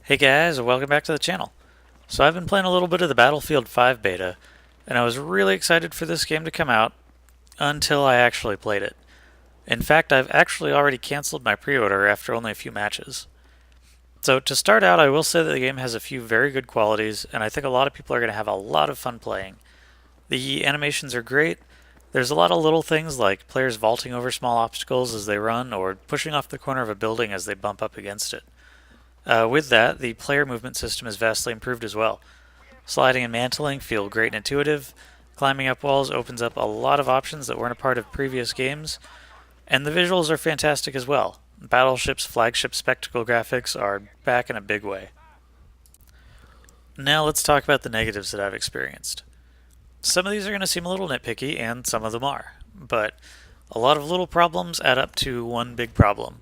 Hey guys, welcome back to the channel. So I've been playing a little bit of the Battlefield 5 beta, and I was really excited for this game to come out until I actually played it. In fact, I've actually already canceled my pre-order after only a few matches. So to start out, I will say that the game has a few very good qualities, and I think a lot of people are going to have a lot of fun playing. The animations are great. There's a lot of little things like players vaulting over small obstacles as they run, or pushing off the corner of a building as they bump up against it. With that, the player movement system is vastly improved as well. Sliding and mantling feel great and intuitive. Climbing up walls opens up a lot of options that weren't a part of previous games. And the visuals are fantastic as well. Battleship's flagship spectacle graphics are back in a big way. Now let's talk about the negatives that I've experienced. Some of these are going to seem a little nitpicky, and some of them are. But a lot of little problems add up to one big problem,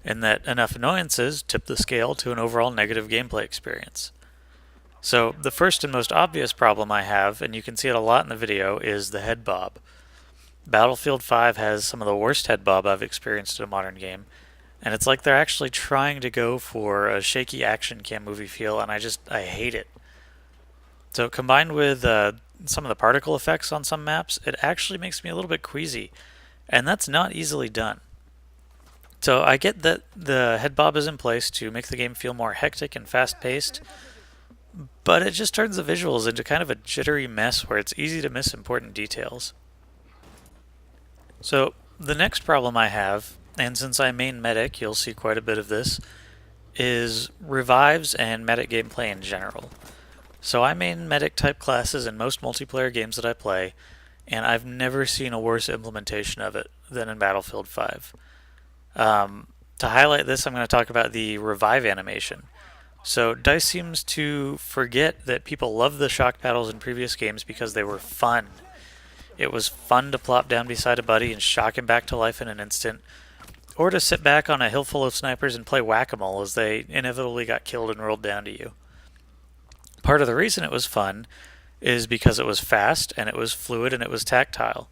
in that enough annoyances tip the scale to an overall negative gameplay experience. So the first and most obvious problem I have, and you can see it a lot in the video, is the head bob. Battlefield 5 has some of the worst head bob I've experienced in a modern game, and it's like they're actually trying to go for a shaky action cam movie feel, and I hate it. So combined with some of the particle effects on some maps, it actually makes me a little bit queasy, and that's not easily done. So I get that the head bob is in place to make the game feel more hectic and fast-paced, but it just turns the visuals into kind of a jittery mess where it's easy to miss important details. So the next problem I have, and since I main medic, you'll see quite a bit of this, is revives and medic gameplay in general. So I main medic type classes in most multiplayer games that I play, and I've never seen a worse implementation of it than in Battlefield 5. To highlight this, I'm going to talk about the revive animation. So DICE seems to forget that people loved the shock battles in previous games because they were fun. It was fun to plop down beside a buddy and shock him back to life in an instant, or to sit back on a hill full of snipers and play whack-a-mole as they inevitably got killed and rolled down to you. Part of the reason it was fun is because it was fast, and it was fluid, and it was tactile.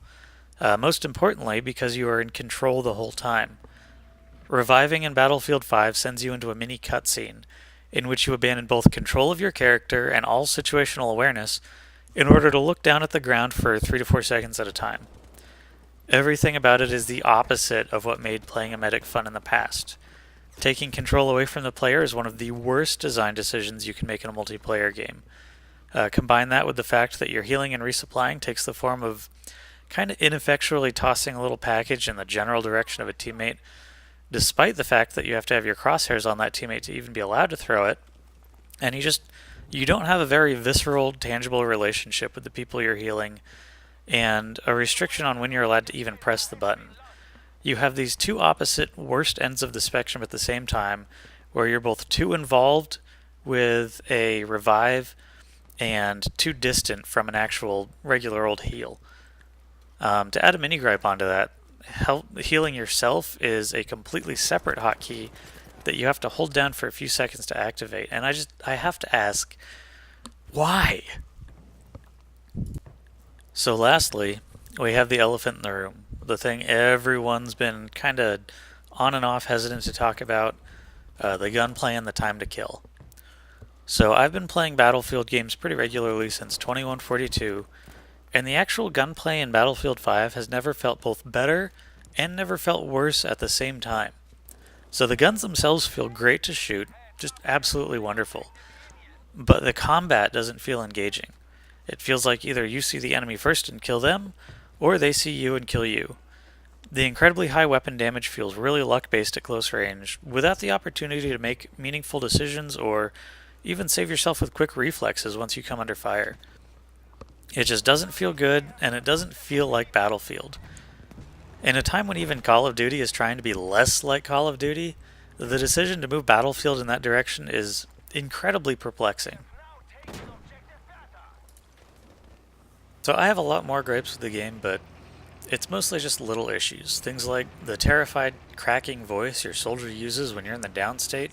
Most importantly, because you are in control the whole time. Reviving in Battlefield 5 sends you into a mini cutscene, in which you abandon both control of your character and all situational awareness in order to look down at the ground for 3 to 4 seconds at a time. Everything about it is the opposite of what made playing a medic fun in the past. Taking control away from the player is one of the worst design decisions you can make in a multiplayer game. Combine that with the fact that your healing and resupplying takes the form of kind of ineffectually tossing a little package in the general direction of a teammate, despite the fact that you have to have your crosshairs on that teammate to even be allowed to throw it, and you don't have a very visceral, tangible relationship with the people you're healing, and a restriction on when you're allowed to even press the button. You have these two opposite worst ends of the spectrum at the same time, where you're both too involved with a revive and too distant from an actual regular old heal. To add a mini gripe onto that, healing yourself is a completely separate hotkey that you have to hold down for a few seconds to activate, and I have to ask, why? So lastly, we have the elephant in the room, the thing everyone's been kind of on and off hesitant to talk about, the gunplay and the time to kill. So I've been playing Battlefield games pretty regularly since 2142, and the actual gunplay in Battlefield 5 has never felt both better and never felt worse at the same time. So the guns themselves feel great to shoot, just absolutely wonderful. But the combat doesn't feel engaging. It feels like either you see the enemy first and kill them, or they see you and kill you. The incredibly high weapon damage feels really luck-based at close range, without the opportunity to make meaningful decisions or even save yourself with quick reflexes once you come under fire. It just doesn't feel good, and it doesn't feel like Battlefield. In a time when even Call of Duty is trying to be less like Call of Duty, the decision to move Battlefield in that direction is incredibly perplexing. So I have a lot more gripes with the game, but it's mostly just little issues. Things like the terrified, cracking voice your soldier uses when you're in the down state,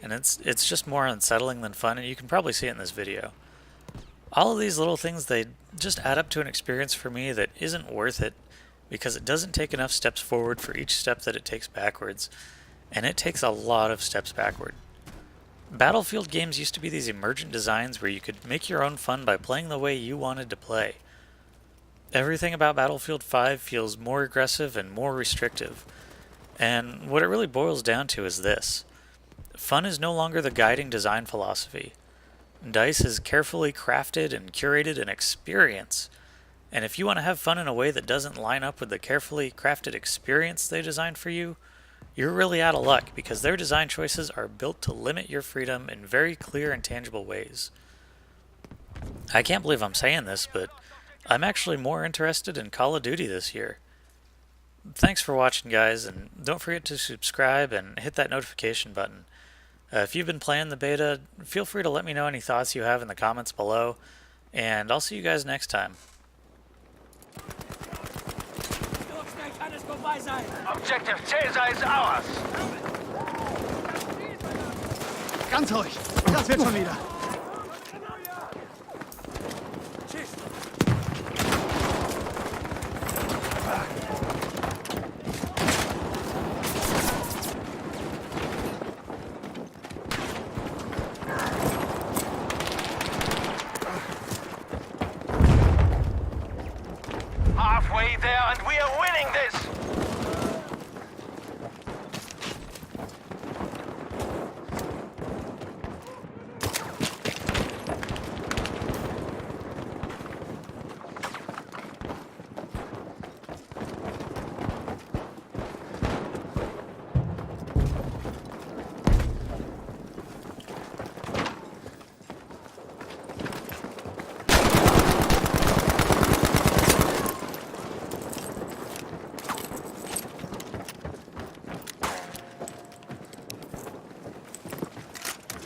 and it's just more unsettling than fun, and you can probably see it in this video. All of these little things, they just add up to an experience for me that isn't worth it, because it doesn't take enough steps forward for each step that it takes backwards, and it takes a lot of steps backward. Battlefield games used to be these emergent designs where you could make your own fun by playing the way you wanted to play. Everything about Battlefield 5 feels more aggressive and more restrictive. And what it really boils down to is this: fun is no longer the guiding design philosophy. DICE has carefully crafted and curated an experience. And if you want to have fun in a way that doesn't line up with the carefully crafted experience they designed for you, you're really out of luck, because their design choices are built to limit your freedom in very clear and tangible ways. I can't believe I'm saying this, but I'm actually more interested in Call of Duty this year. Thanks for watching, guys, and don't forget to subscribe and hit that notification button. If you've been playing the beta, feel free to let me know any thoughts you have in the comments below, and I'll see you guys next time. Objective Caesar is ours. Ganz ruhig. Das wird schon wieder. Halfway there and we are winning this.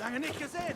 Lange nicht gesehen.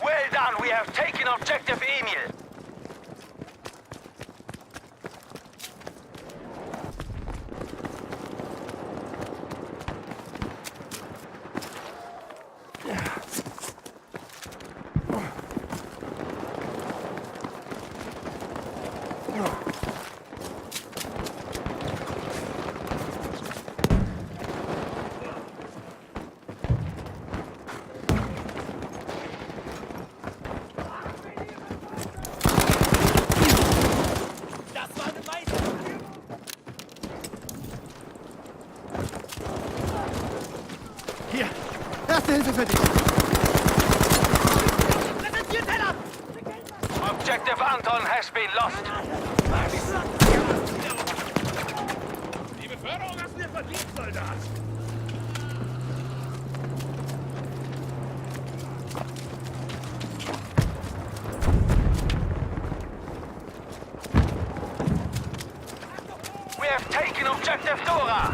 Well done, we have taken objective Emil. Hier. Erste Hilfe für dich. Objective Anton has been lost. Die Beförderung hast du dir verdient, Soldat! We have taken objective Dora.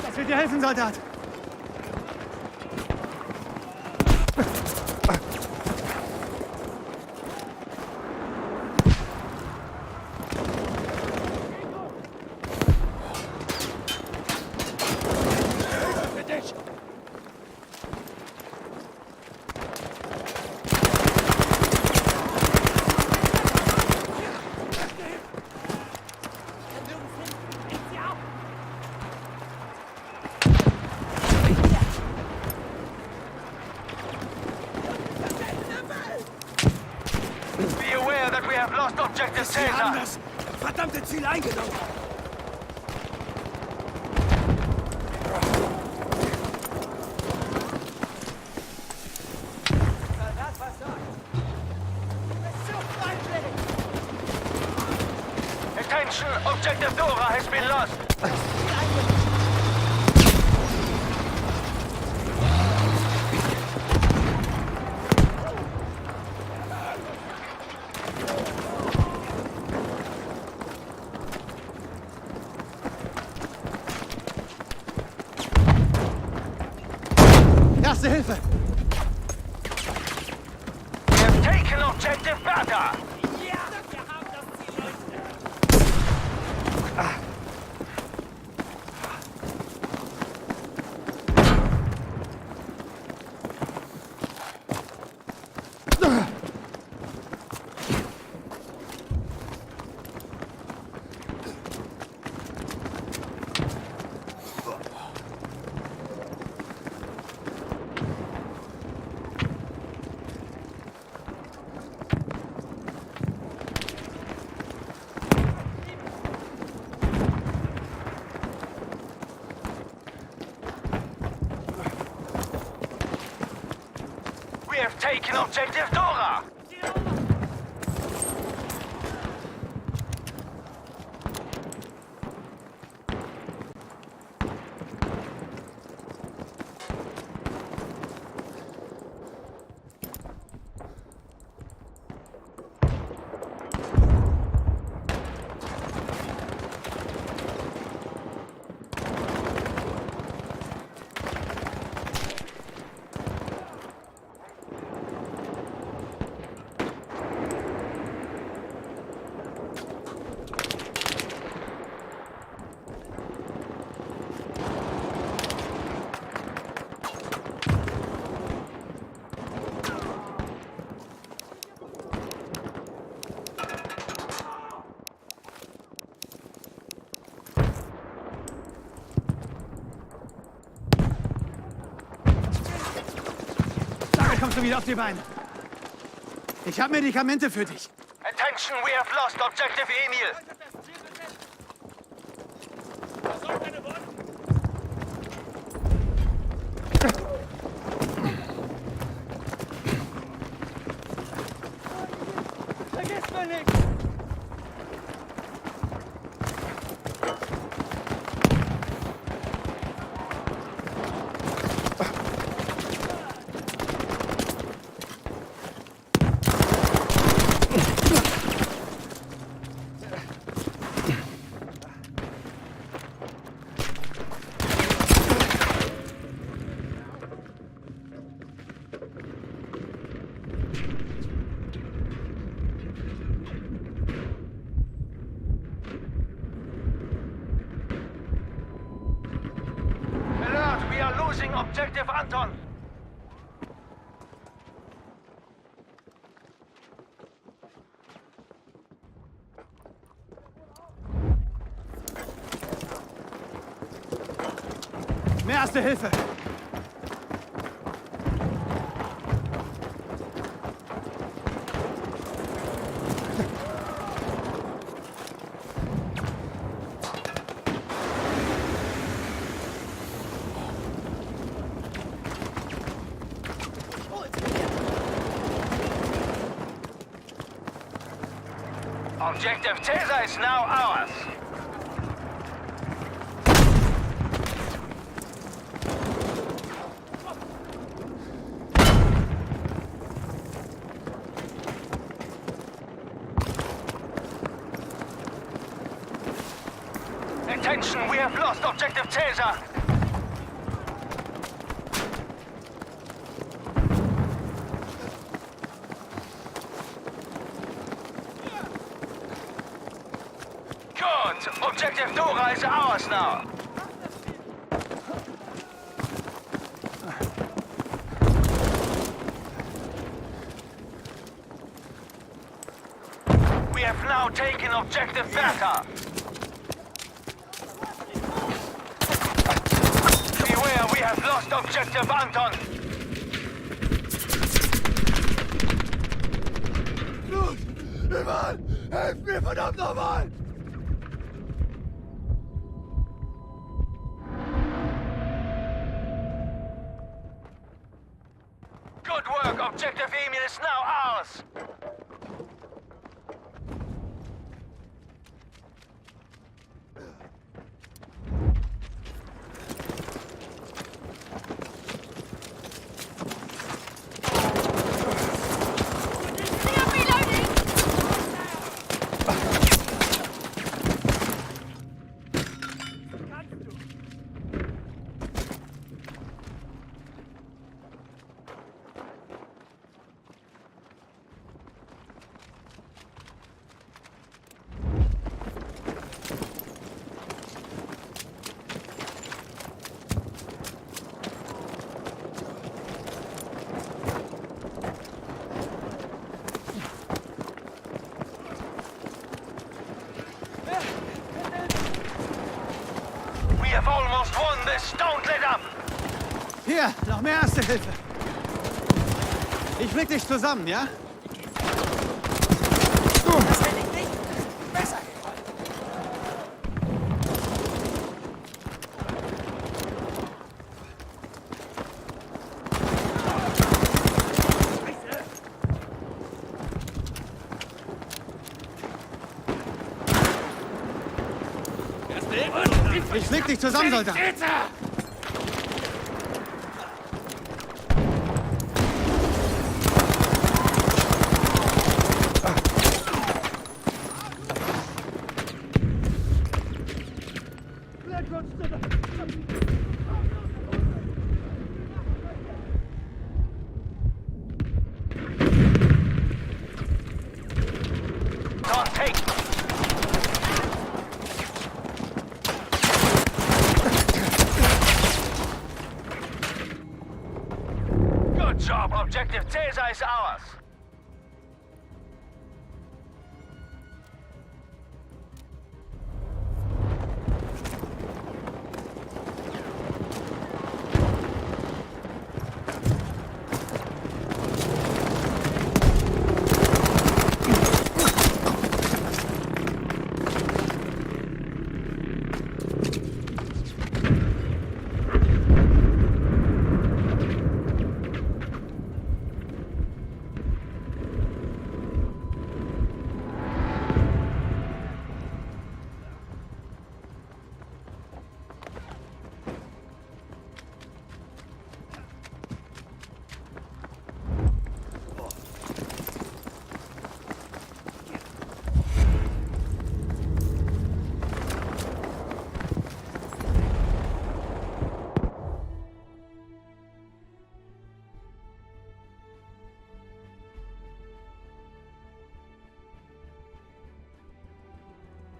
Das wird dir helfen, Soldat. Für dich! Be aware that we have lost objective Sie haben Caesar. das verdammte Ziel eingenommen! Attention, objective Dora has been lost. Erste Hilfe. We have taken objective Bertha. We have taken objective Dora. Damit kommst du wieder auf die Beine. Ich habe Medikamente für dich. Attention, we have lost objective Emil. Versorgt deine Wunden! Vergiss mir nichts. Alert, we are losing objective Anton. Mehr Erste Hilfe. Objective Caesar is now ours. Attention, we have lost objective Caesar. Good. Objective Dora is ours now. We have now taken objective Beta. Beware, we have lost objective Anton. Blut! Ivan! Helft mir, verdammt nochmal! Good work, objective Emil is now ours. We have almost won this. Don't let up. Hier, noch mehr Erste Hilfe. Ich flick dich zusammen, ja? Das hätte ich nicht besser gekonnt. Ich flick dich zusammen, Soldat. Don't take. Good job. Objective Caesar is ours.